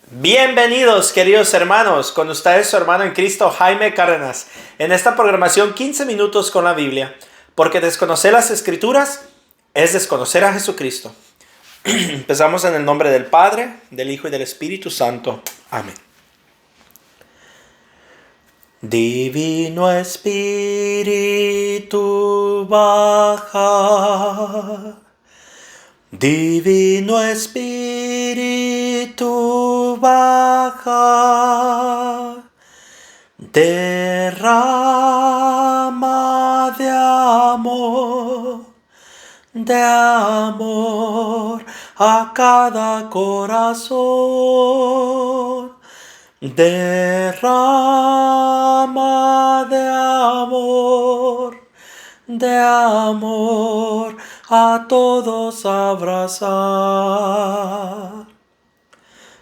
Bienvenidos, queridos hermanos, con ustedes su hermano en Cristo, Jaime Cárdenas, en esta programación 15 minutos con la Biblia, porque desconocer las Escrituras es desconocer a Jesucristo. Empezamos en el nombre del Padre, del Hijo y del Espíritu Santo. Amén. Divino Espíritu baja. Divino Espíritu baja, derrama de amor a cada corazón, derrama de amor a todos abrazar.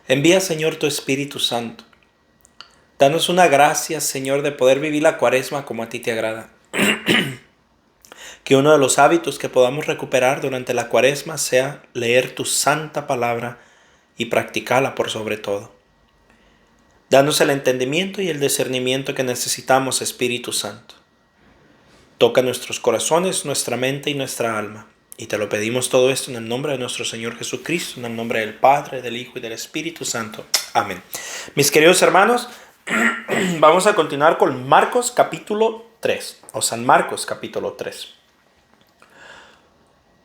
Envía, Señor, tu Espíritu Santo. Danos una gracia, Señor, de poder vivir la Cuaresma como a ti te agrada. Que uno de los hábitos que podamos recuperar durante la Cuaresma sea leer tu santa palabra y practicarla por sobre todo. Danos el entendimiento y el discernimiento que necesitamos, Espíritu Santo. Toca nuestros corazones, nuestra mente y nuestra alma. Y te lo pedimos todo esto en el nombre de nuestro Señor Jesucristo, en el nombre del Padre, del Hijo y del Espíritu Santo. Amén. Mis queridos hermanos, vamos a continuar con Marcos capítulo 3, o San Marcos capítulo 3.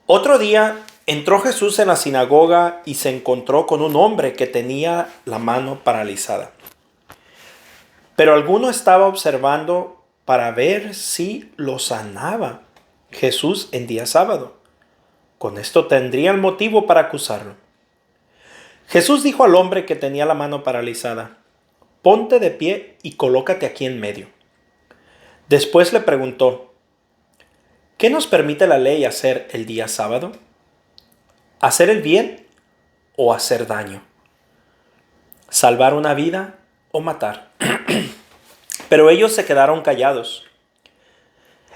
Otro día entró Jesús en la sinagoga y se encontró con un hombre que tenía la mano paralizada. Pero alguno estaba observando para ver si lo sanaba Jesús en día sábado. Con esto tendrían motivo para acusarlo. Jesús dijo al hombre que tenía la mano paralizada: ponte de pie y colócate aquí en medio. Después le preguntó: ¿qué nos permite la ley hacer el día sábado? ¿Hacer el bien o hacer daño? ¿Salvar una vida o matar? Pero ellos se quedaron callados.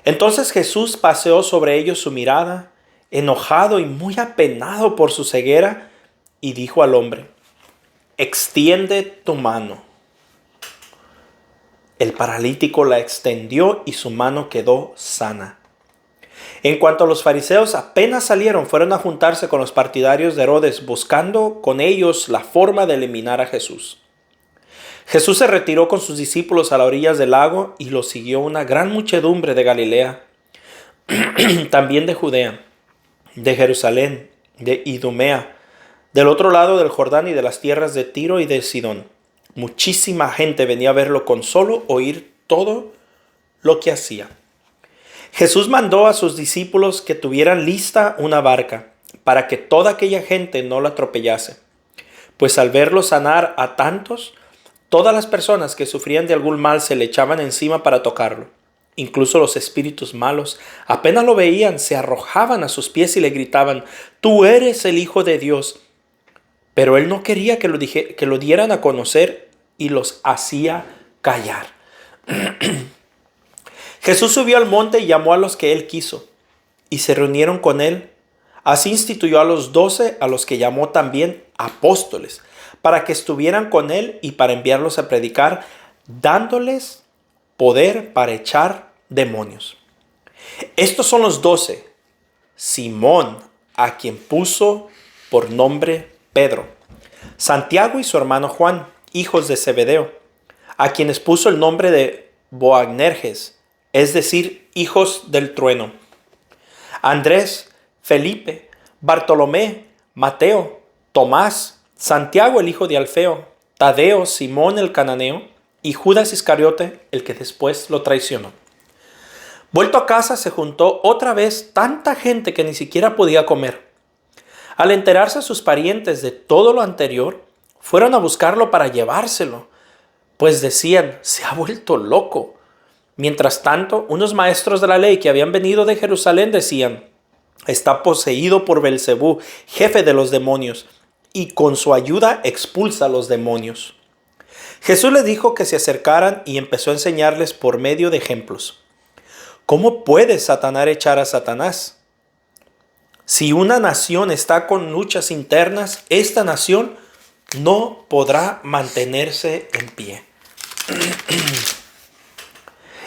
Entonces Jesús paseó sobre ellos su mirada, enojado y muy apenado por su ceguera, y dijo al hombre: extiende tu mano. El paralítico la extendió y su mano quedó sana. En cuanto a los fariseos, apenas salieron, fueron a juntarse con los partidarios de Herodes, buscando con ellos la forma de eliminar a Jesús. Jesús se retiró con sus discípulos a las orillas del lago y lo siguió una gran muchedumbre de Galilea, también de Judea, de Jerusalén, de Idumea, del otro lado del Jordán y de las tierras de Tiro y de Sidón. Muchísima gente venía a verlo con solo oír todo lo que hacía. Jesús mandó a sus discípulos que tuvieran lista una barca para que toda aquella gente no la atropellase, pues al verlo sanar a tantos, todas las personas que sufrían de algún mal se le echaban encima para tocarlo. Incluso los espíritus malos, apenas lo veían, se arrojaban a sus pies y le gritaban: tú eres el Hijo de Dios. Pero él no quería que lo dieran a conocer y los hacía callar. Jesús subió al monte y llamó a los que él quiso, y se reunieron con él. Así instituyó a los 12, a los que llamó también apóstoles, para que estuvieran con él y para enviarlos a predicar, dándoles poder para echar demonios. Estos son los 12. Simón, a quien puso por nombre Pedro; Santiago y su hermano Juan, hijos de Zebedeo, a quienes puso el nombre de Boanerges, es decir, hijos del trueno; Andrés, Felipe, Bartolomé, Mateo, Tomás, Santiago el hijo de Alfeo, Tadeo, Simón el cananeo y Judas Iscariote, el que después lo traicionó. Vuelto a casa, se juntó otra vez tanta gente que ni siquiera podía comer. Al enterarse sus parientes de todo lo anterior, fueron a buscarlo para llevárselo, pues decían: se ha vuelto loco. Mientras tanto, unos maestros de la ley que habían venido de Jerusalén decían: está poseído por Belcebú, jefe de los demonios, y con su ayuda expulsa a los demonios. Jesús les dijo que se acercaran y empezó a enseñarles por medio de ejemplos: ¿cómo puede Satanás echar a Satanás? Si una nación está con luchas internas, esta nación no podrá mantenerse en pie.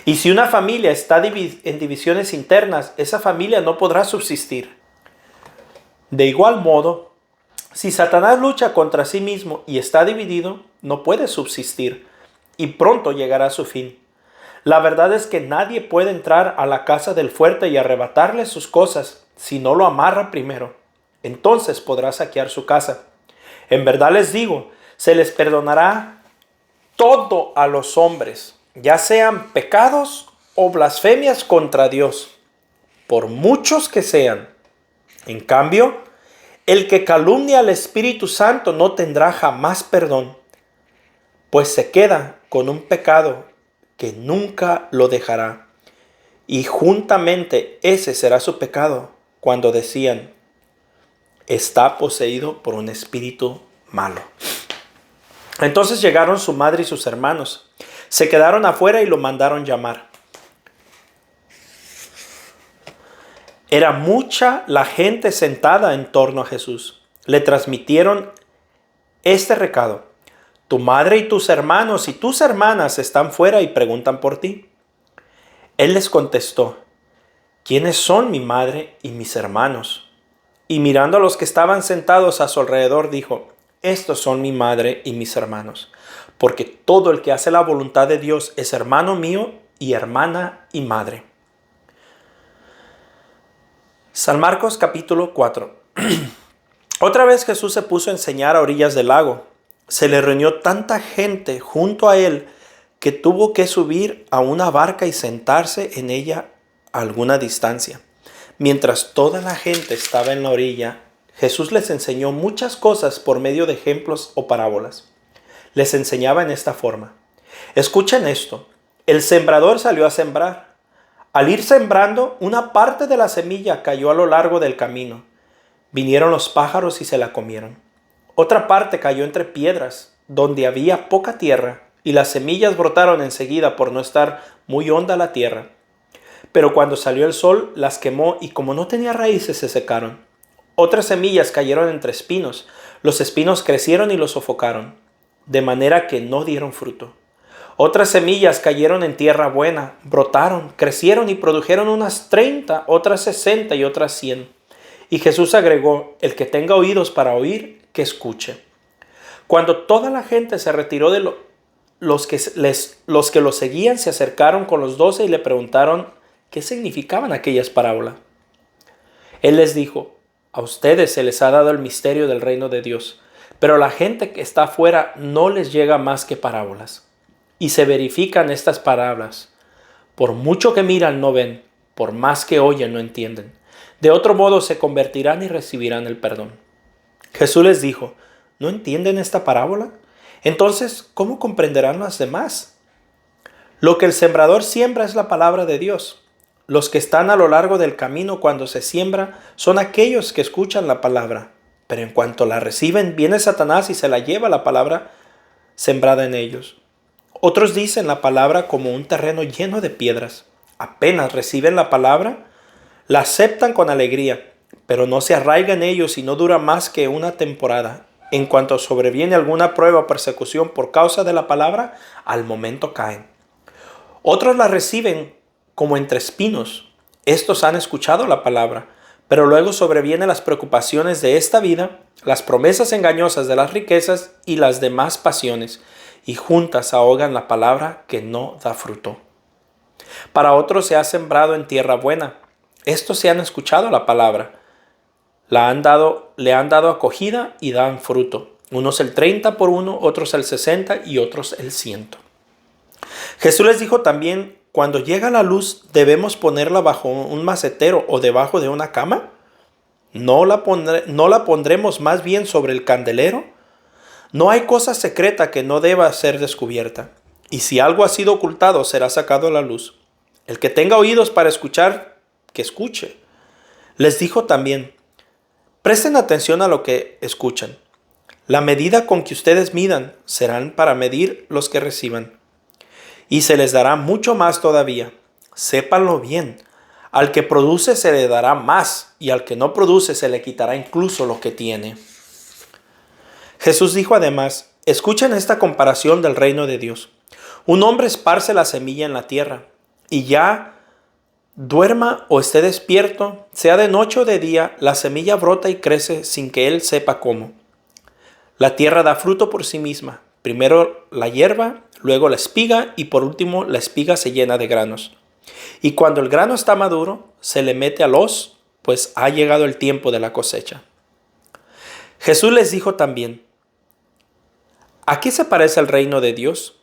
Y si una familia está en divisiones internas, esa familia no podrá subsistir. De igual modo, si Satanás lucha contra sí mismo y está dividido, no puede subsistir y pronto llegará a su fin. La verdad es que nadie puede entrar a la casa del fuerte y arrebatarle sus cosas si no lo amarra primero. Entonces podrá saquear su casa. En verdad les digo, se les perdonará todo a los hombres, ya sean pecados o blasfemias contra Dios, por muchos que sean. En cambio, el que calumnia al Espíritu Santo no tendrá jamás perdón, pues se queda con un pecado que nunca lo dejará. Y juntamente ese será su pecado cuando decían, está poseído por un espíritu malo. Entonces llegaron su madre y sus hermanos. Se quedaron afuera y lo mandaron llamar. Era mucha la gente sentada en torno a Jesús. Le transmitieron este recado. Tu madre y tus hermanos y tus hermanas están fuera y preguntan por ti. Él les contestó, ¿quiénes son mi madre y mis hermanos? Y mirando a los que estaban sentados a su alrededor, dijo, estos son mi madre y mis hermanos, porque todo el que hace la voluntad de Dios es hermano mío y hermana y madre. San Marcos capítulo 4. Otra vez Jesús se puso a enseñar a orillas del lago. Se le reunió tanta gente junto a él que tuvo que subir a una barca y sentarse en ella a alguna distancia. Mientras toda la gente estaba en la orilla, Jesús les enseñó muchas cosas por medio de ejemplos o parábolas. Les enseñaba en esta forma. Escuchen esto. El sembrador salió a sembrar. Al ir sembrando, una parte de la semilla cayó a lo largo del camino. Vinieron los pájaros y se la comieron. Otra parte cayó entre piedras, donde había poca tierra, y las semillas brotaron enseguida por no estar muy honda la tierra. Pero cuando salió el sol, las quemó y como no tenía raíces se secaron. Otras semillas cayeron entre espinos. Los espinos crecieron y los sofocaron, de manera que no dieron fruto. Otras semillas cayeron en tierra buena, brotaron, crecieron y produjeron unas 30, otras 60 y otras 100. Y Jesús agregó, el que tenga oídos para oír, que escuche. Cuando toda la gente se retiró los que lo seguían se acercaron con los 12 y le preguntaron qué significaban aquellas parábolas. Él les dijo, a ustedes se les ha dado el misterio del reino de Dios, pero a la gente que está afuera no les llega más que parábolas. Y se verifican estas parábolas. Por mucho que miran no ven, por más que oyen no entienden. De otro modo se convertirán y recibirán el perdón. Jesús les dijo, ¿no entienden esta parábola? Entonces, ¿cómo comprenderán las demás? Lo que el sembrador siembra es la palabra de Dios. Los que están a lo largo del camino cuando se siembra son aquellos que escuchan la palabra. Pero en cuanto la reciben, viene Satanás y se la lleva la palabra sembrada en ellos. Otros dicen la palabra como un terreno lleno de piedras. Apenas reciben la palabra, la aceptan con alegría, pero no se arraiga en ellos y no dura más que una temporada. En cuanto sobreviene alguna prueba o persecución por causa de la palabra, al momento caen. Otros la reciben como entre espinos. Estos han escuchado la palabra, pero luego sobrevienen las preocupaciones de esta vida, las promesas engañosas de las riquezas y las demás pasiones, y juntas ahogan la palabra que no da fruto. Para otros se ha sembrado en tierra buena. Estos se han escuchado la palabra, le han dado acogida y dan fruto. Unos el 30 por uno, otros el 60 y otros el 100. Jesús les dijo también, cuando llega la luz, ¿debemos ponerla bajo un macetero o debajo de una cama? ¿No la pondremos más bien sobre el candelero? No hay cosa secreta que no deba ser descubierta, y si algo ha sido ocultado, será sacado a la luz. El que tenga oídos para escuchar, que escuche. Les dijo también, presten atención a lo que escuchan. La medida con que ustedes midan serán para medir los que reciban. Y se les dará mucho más todavía. Sépanlo bien. Al que produce se le dará más, y al que no produce se le quitará incluso lo que tiene. Jesús dijo además: escuchen esta comparación del reino de Dios. Un hombre esparce la semilla en la tierra, y ya duerma o esté despierto, sea de noche o de día, la semilla brota y crece sin que él sepa cómo. La tierra da fruto por sí misma, primero la hierba, luego la espiga y por último la espiga se llena de granos. Y cuando el grano está maduro, se le mete al hoz, pues ha llegado el tiempo de la cosecha. Jesús les dijo también: ¿a qué se parece el reino de Dios?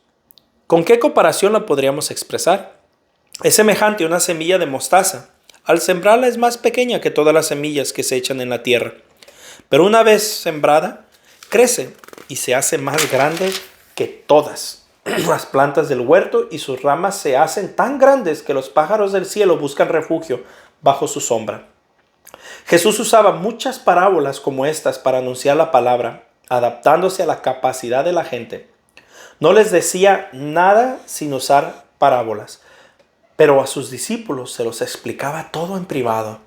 ¿Con qué comparación la podríamos expresar? Es semejante a una semilla de mostaza. Al sembrarla es más pequeña que todas las semillas que se echan en la tierra. Pero una vez sembrada, crece y se hace más grande que todas las plantas del huerto, y sus ramas se hacen tan grandes que los pájaros del cielo buscan refugio bajo su sombra. Jesús usaba muchas parábolas como estas para anunciar la palabra, adaptándose a la capacidad de la gente. No les decía nada sin usar parábolas, pero a sus discípulos se los explicaba todo en privado.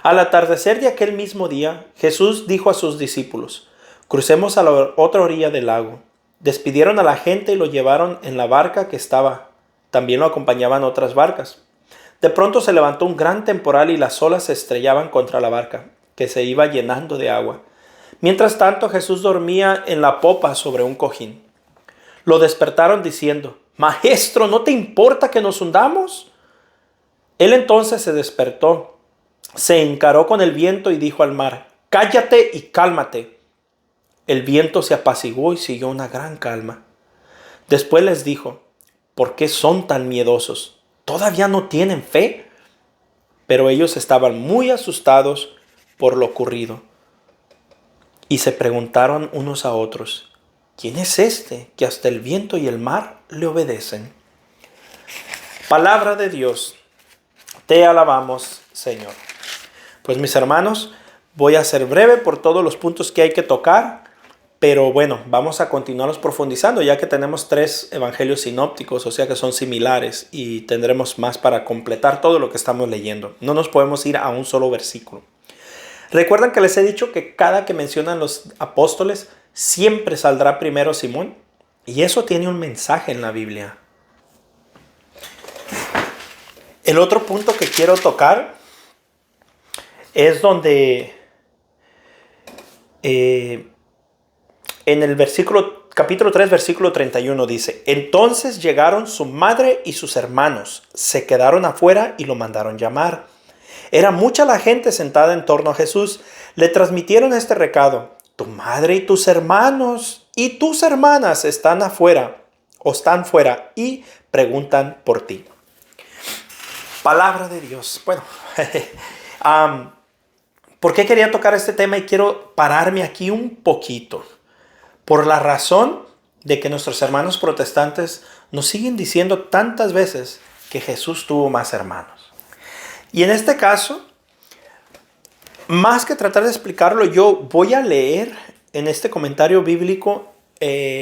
Al atardecer de aquel mismo día, Jesús dijo a sus discípulos: crucemos a la otra orilla del lago. Despidieron a la gente y lo llevaron en la barca que estaba. También lo acompañaban otras barcas. De pronto se levantó un gran temporal y las olas se estrellaban contra la barca, que se iba llenando de agua. Mientras tanto, Jesús dormía en la popa sobre un cojín. Lo despertaron diciendo: Maestro, ¿no te importa que nos hundamos? Él entonces se despertó, se encaró con el viento y dijo al mar: cállate y cálmate. El viento se apaciguó y siguió una gran calma. Después les dijo: ¿por qué son tan miedosos? ¿Todavía no tienen fe? Pero ellos estaban muy asustados por lo ocurrido y se preguntaron unos a otros: ¿quién es este que hasta el viento y el mar le obedecen? Palabra de Dios. Te alabamos, Señor. Pues mis hermanos, voy a ser breve por todos los puntos que hay que tocar, pero bueno, vamos a continuarlos profundizando, ya que tenemos 3 evangelios sinópticos, o sea que son similares, y tendremos más para completar todo lo que estamos leyendo. No nos podemos ir a un solo versículo. ¿Recuerdan que les he dicho que cada que mencionan los apóstoles siempre saldrá primero Simón? Y eso tiene un mensaje en la Biblia. El otro punto que quiero tocar es donde en el capítulo 3, versículo 31 dice: entonces llegaron su madre y sus hermanos, se quedaron afuera y lo mandaron llamar. Era mucha la gente sentada en torno a Jesús. Le transmitieron este recado: tu madre y tus hermanos y tus hermanas están afuera o están fuera y preguntan por ti. Palabra de Dios. Bueno, ¿por qué quería tocar este tema? Y quiero pararme aquí un poquito. Por la razón de que nuestros hermanos protestantes nos siguen diciendo tantas veces que Jesús tuvo más hermanos. Y en este caso, más que tratar de explicarlo, yo voy a leer en este comentario bíblico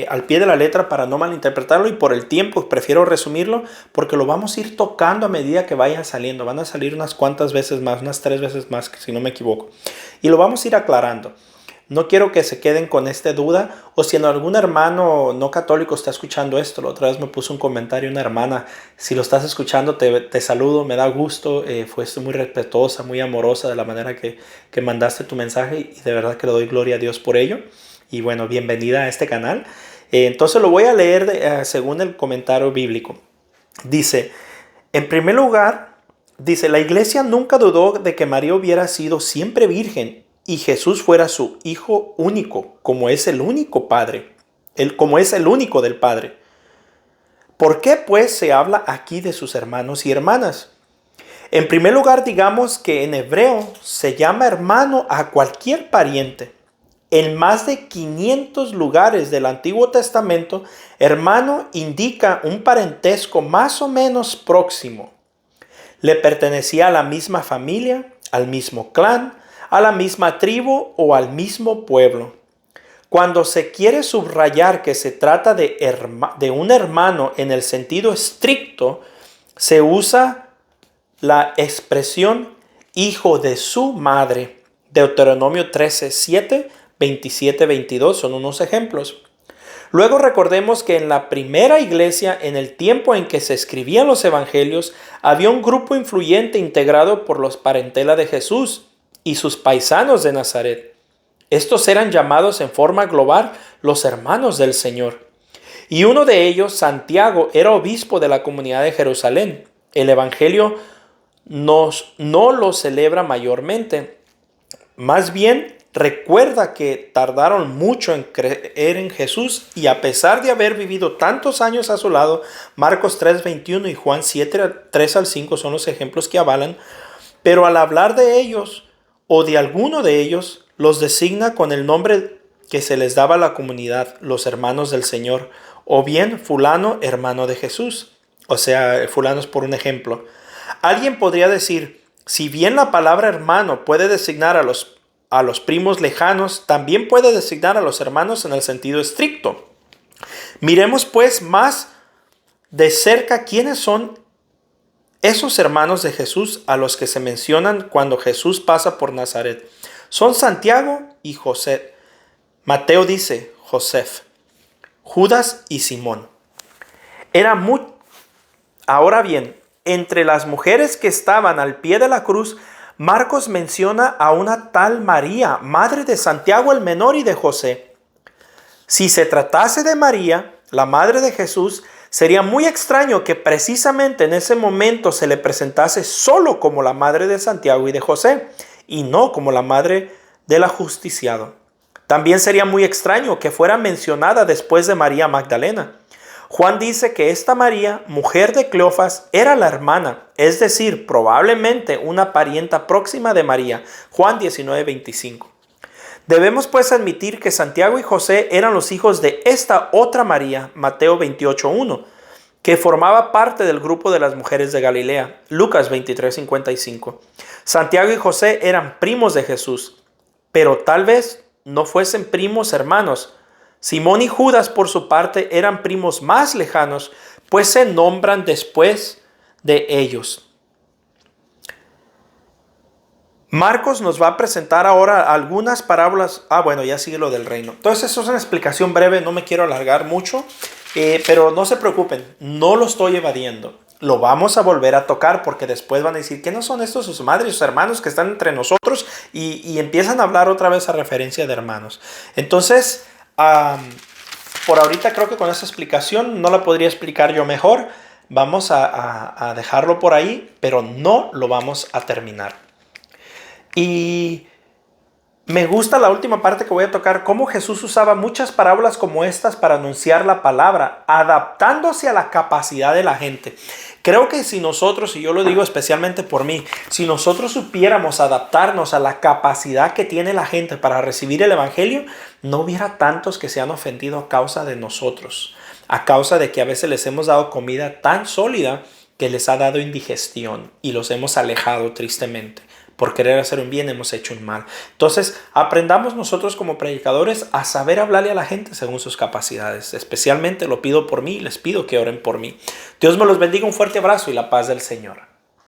al pie de la letra para no malinterpretarlo, y por el tiempo prefiero resumirlo porque lo vamos a ir tocando a medida que vayan saliendo. Van a salir unas cuantas veces más, unas 3 veces más, si no me equivoco. Y lo vamos a ir aclarando. No quiero que se queden con esta duda, o si algún hermano no católico está escuchando esto. La otra vez me puso un comentario una hermana: si lo estás escuchando, te saludo, me da gusto, fuiste muy respetuosa, muy amorosa de la manera que mandaste tu mensaje, y de verdad que le doy gloria a Dios por ello. Y bueno, bienvenida a este canal. Entonces lo voy a leer según el comentario bíblico. Dice, en primer lugar, dice: la iglesia nunca dudó de que María hubiera sido siempre virgen y Jesús fuera su hijo único, como es el único Padre, como es el único del Padre. ¿Por qué pues se habla aquí de sus hermanos y hermanas? En primer lugar, digamos que en hebreo se llama hermano a cualquier pariente. En más de 500 lugares del Antiguo Testamento, hermano indica un parentesco más o menos próximo. Le pertenecía a la misma familia, al mismo clan, a la misma tribu o al mismo pueblo. Cuando se quiere subrayar que se trata de un hermano en el sentido estricto, se usa la expresión hijo de su madre, Deuteronomio 13:7, 27, 22 son unos ejemplos. Luego recordemos que en la primera iglesia, en el tiempo en que se escribían los evangelios, había un grupo influyente integrado por los parentela de Jesús y sus paisanos de Nazaret. Estos eran llamados en forma global los hermanos del Señor. Y uno de ellos, Santiago, era obispo de la comunidad de Jerusalén. El evangelio no lo celebra mayormente. Más bien, recuerda que tardaron mucho en creer en Jesús y a pesar de haber vivido tantos años a su lado, Marcos 3:21 y Juan 7, 3 al 5 son los ejemplos que avalan, pero al hablar de ellos o de alguno de ellos, los designa con el nombre que se les daba a la comunidad, los hermanos del Señor, o bien fulano, hermano de Jesús. O sea, fulano es por un ejemplo. Alguien podría decir, si bien la palabra hermano puede designar a los primos lejanos, también puede designar a los hermanos en el sentido estricto. Miremos pues más de cerca quiénes son esos hermanos de Jesús a los que se mencionan cuando Jesús pasa por Nazaret. Son Santiago y José. Mateo dice Josef, Judas y Simón. Ahora bien, entre las mujeres que estaban al pie de la cruz, Marcos menciona a una tal María, madre de Santiago el menor y de José. Si se tratase de María, la madre de Jesús, sería muy extraño que precisamente en ese momento se le presentase solo como la madre de Santiago y de José, y no como la madre del ajusticiado. También sería muy extraño que fuera mencionada después de María Magdalena. Juan dice que esta María, mujer de Cleofas, era la hermana, es decir, probablemente una parienta próxima de María. Juan 19:25. Debemos pues admitir que Santiago y José eran los hijos de esta otra María, Mateo 28:1, que formaba parte del grupo de las mujeres de Galilea, Lucas 23:55. Santiago y José eran primos de Jesús, pero tal vez no fuesen primos hermanos. Simón y Judas, por su parte, eran primos más lejanos, pues se nombran después de ellos. Marcos nos va a presentar ahora algunas parábolas. Ya sigue lo del reino. Entonces, eso es una explicación breve, no me quiero alargar mucho, pero no se preocupen, no lo estoy evadiendo. Lo vamos a volver a tocar porque después van a decir que no son estos sus madres y sus hermanos que están entre nosotros y empiezan a hablar otra vez a referencia de hermanos. Entonces, por ahorita creo que con esa explicación no la podría explicar yo mejor. Vamos a dejarlo por ahí, pero no lo vamos a terminar. Y me gusta la última parte que voy a tocar, cómo Jesús usaba muchas parábolas como estas para anunciar la palabra, adaptándose a la capacidad de la gente. Creo que si nosotros, y yo lo digo especialmente por mí, si nosotros supiéramos adaptarnos a la capacidad que tiene la gente para recibir el evangelio, no hubiera tantos que se han ofendido a causa de nosotros, a causa de que a veces les hemos dado comida tan sólida que les ha dado indigestión y los hemos alejado tristemente. Por querer hacer un bien hemos hecho un mal. Entonces, aprendamos nosotros como predicadores a saber hablarle a la gente según sus capacidades. Especialmente lo pido por mí y les pido que oren por mí. Dios me los bendiga, un fuerte abrazo y la paz del Señor.